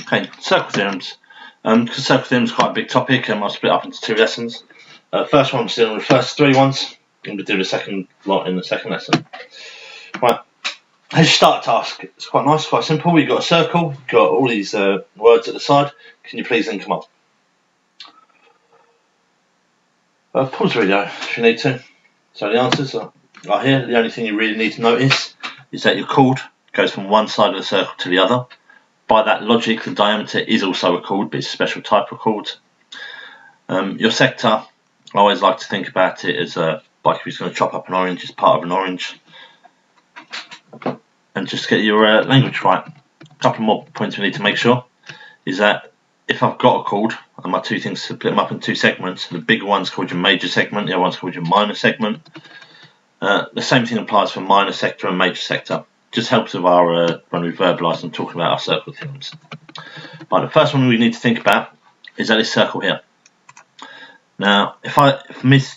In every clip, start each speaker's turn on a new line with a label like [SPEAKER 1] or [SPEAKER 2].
[SPEAKER 1] Okay, circle theorems. Because circle theorems is quite a big topic, I'll split up into 2 lessons. First one, I'm still on the first 3 ones, and we'll do the second lot in the second lesson. Right, here's your start task. It's quite nice, quite simple. You've got a circle, you've got all these words at the side. Can you please link them up? Pause the video if you need to. So the answers are here. The only thing you really need to notice is that your chord goes from one side of the circle to the other. By that logic, the diameter is also a chord, but it's a special type of chord. Your sector, I always like to think about it as like if you're going to chop up an orange, it's part of an orange. And just get your language right. A couple more points we need to make sure is that if I've got a chord, and my 2 things to split them up in 2 segments, the bigger one's called your major segment, the other one's called your minor segment. The same thing applies for minor sector and major sector. Just helps with our when we verbalise and talk about our circle theorems. Right, the first one we need to think about is that this circle here. Now, if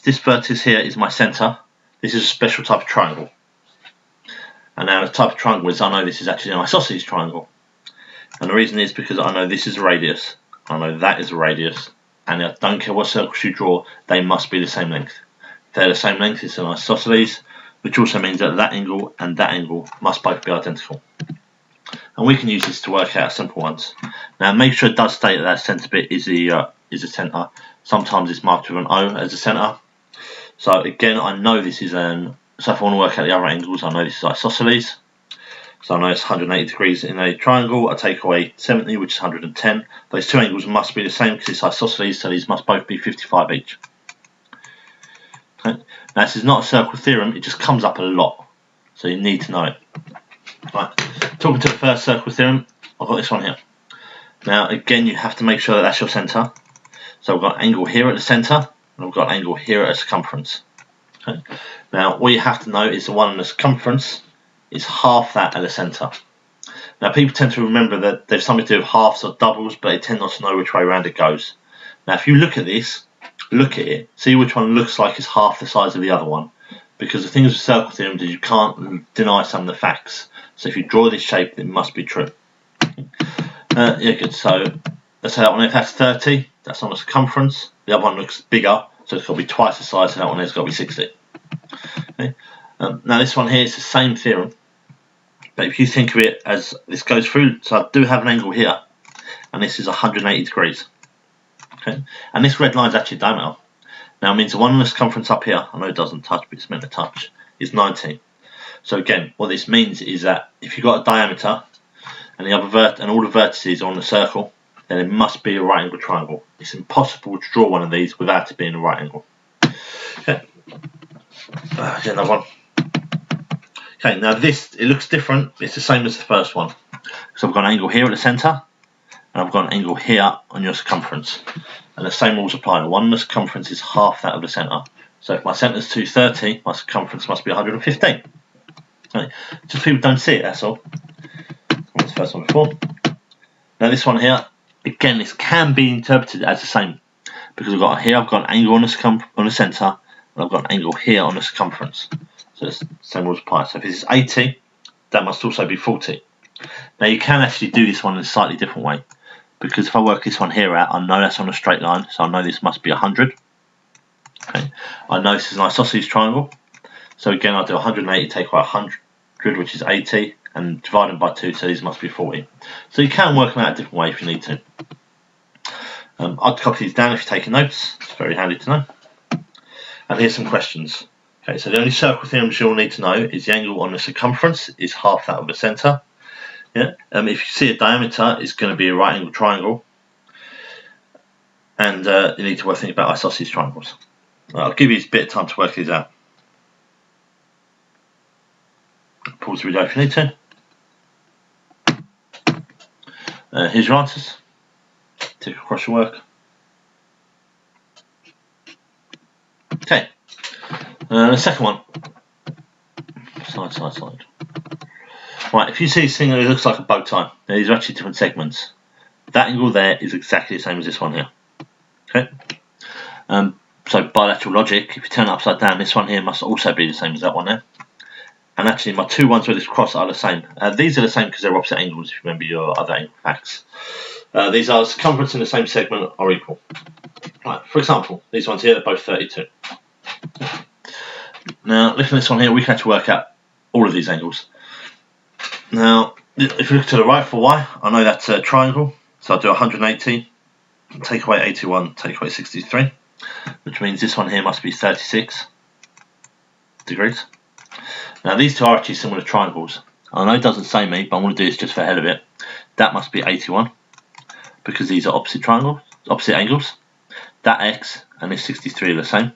[SPEAKER 1] this vertex here is my centre, this is a special type of triangle. And now the type of triangle is I know this is actually an isosceles triangle. And the reason is because I know this is a radius, I know that is a radius, and I don't care what circles you draw, they must be the same length. If they're the same length, it's an isosceles, which also means that that angle must both be identical. And we can use this to work out simple ones. Now make sure it does state that that centre bit is the centre. Sometimes it's marked with an O as a centre. So again, I know this is so if I want to work out the other angles, I know this is isosceles. So I know it's 180 degrees in a triangle. I take away 70, which is 110. Those 2 angles must be the same because it's isosceles, so these must both be 55 each. Okay. Now this is not a circle theorem, it just comes up a lot, so you need to know it. Right. Talking to the first circle theorem, I've got this one here. Now again, you have to make sure that that's your centre. So I've got an angle here at the centre, and I've got an angle here at a circumference. Okay. Now all you have to know is the one on the circumference is half that at the centre. Now people tend to remember that there's something to do with halves or doubles, but they tend not to know which way around it goes. Now if you look at this, look at it, see which one looks like it's half the size of the other one, because the thing with circle theorems is you can't deny some of the facts. So if you draw this shape, it must be true. Yeah, good. So let's say that one, if that's 30, that's on the circumference. The other one looks bigger, so it's got to be twice the size, and that one has got to be 60. Okay. Now this one here is the same theorem, but if you think of it as this goes through, so I do have an angle here, and this is 180 degrees. Okay, and this red line is actually diameter. Now it means the one on the circumference up here, I know it doesn't touch, but it's meant to touch, is 90. So again, what this means is that if you've got a diameter and the other and all the vertices are on the circle, then it must be a right angle triangle. It's impossible to draw one of these without it being a right angle. Okay, here's another one. Okay, now this, it looks different, it's the same as the first one. So I've got an angle here at the centre, and I've got an angle here on your circumference. And the same rules apply. The one on the circumference is half that of the centre. So if my centre is 230, my circumference must be 115. Okay. Just people don't see it, that's all. That's the first one before. Now this one here, again, this can be interpreted as the same. Because I've got an angle on the centre, and I've got an angle here on the circumference. So it's the same rules apply. So if this is 80, that must also be 40. Now you can actually do this one in a slightly different way, because if I work this one here out, I know that's on a straight line, so I know this must be 100. Okay. I know this is an isosceles triangle, so again I'll do 180, take away 100, which is 80, and divide them by 2, so these must be 40. So you can work them out a different way if you need to. I'd copy these down if you're taking notes, it's very handy to know. And here's some questions. Okay, so the only circle theorems you'll need to know is the angle on the circumference is half that of the centre. Yeah. If you see a diameter, it's going to be a right angle triangle, and you need to think about isosceles triangles. I'll give you a bit of time to work these out. Pause the video if you need to. Here's your answers. Tick across your work. Okay. The second one. Side. Right, if you see this thing that looks like a bow tie, these are actually different segments. That angle there is exactly the same as this one here. Okay. So by lateral logic, if you turn it upside down, this one here must also be the same as that one there. and actually my two ones where this cross are the same. These are the same because they're opposite angles, if you remember your other angle facts. These are circumference in the same segment are equal. Right, for example, these ones here are both 32. Now, looking at this one here, we can actually work out all of these angles. Now, if you look to the right for y, I know that's a triangle, so I'll do 180, take away 81, take away 63, which means this one here must be 36 degrees. Now, these two are actually similar triangles. I know it doesn't say me, but I'm going to do this just for the hell of it. That must be 81, because these are opposite triangles, opposite angles. That x and this 63 are the same.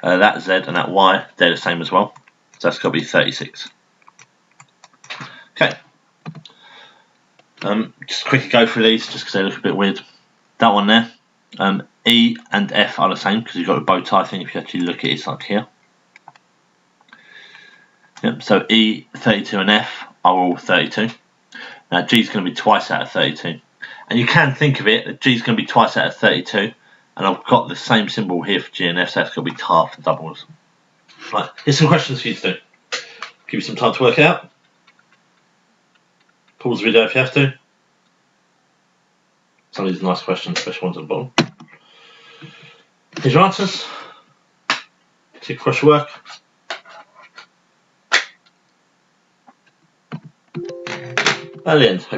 [SPEAKER 1] That z and that y, they're the same as well. So that's got to be 36. Okay. Just quickly go through these, just because they look a bit weird. That one there, E and F are the same, because you've got a bow tie thing. If you actually look at it, it's like here. Yep, so E, 32 and F are all 32. Now G is going to be twice out of 32. And you can think of it that G is going to be twice out of 32. And I've got the same symbol here for G and F, so that's going to be half the doubles. Right, here's some questions for you to do. Give you some time to work it out. Pause the video if you have to. Some of these are nice questions, especially ones at the bottom. Here's your answers. Tick across your work. At the end.